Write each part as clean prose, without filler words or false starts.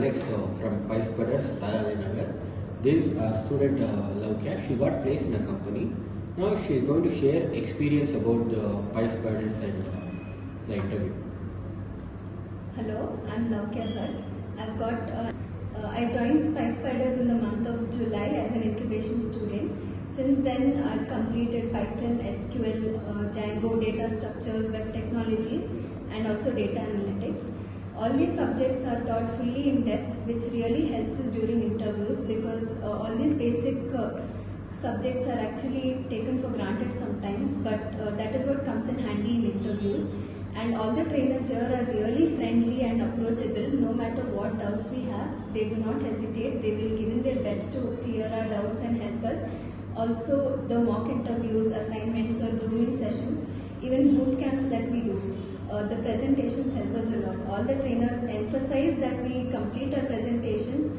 analytics from PySpiders Rajajinagar. This student LOUKYA, she got placed in a company. Now she is going to share experience about the PySpiders and the interview. Hello, I'm LOUKYA BHAT. I joined PySpiders in the month of July as an incubation student. Since then, I've completed Python, SQL, Django, data structures, web technologies, and also data analytics. All these subjects are taught fully in depth, which really helps us during interviews because all these basic subjects are actually taken for granted sometimes, but that is what comes in handy in interviews. And all the trainers here are really friendly and approachable. No matter what doubts we have, they do not hesitate. They will give in their best to clear our doubts and help us. Also, the mock interviews, assignments or grooming sessions, even boot camps that we do, the presentations help us a lot. All the trainers emphasize that we complete our presentations.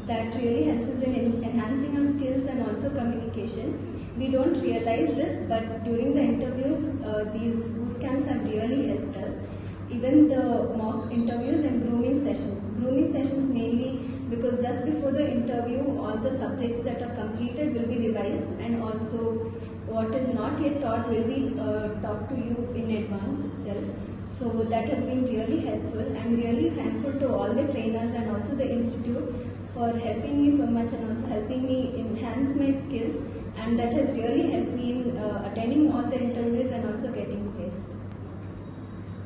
That really helps us in enhancing our skills and also communication. We don't realize this, but during the interviews, these boot camps have really helped us. Even the mock interviews and grooming sessions. Grooming sessions mainly because just before the interview, all the subjects that are completed will be revised, and also what is not yet taught will be taught to you in advance itself. So that has been really helpful. I'm really thankful to all the trainers and also the institute for helping me so much and also helping me enhance my skills, and that has really helped me in attending all the interviews and also getting placed.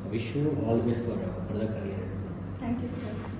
I wish you all the best for the career. Thank you, sir.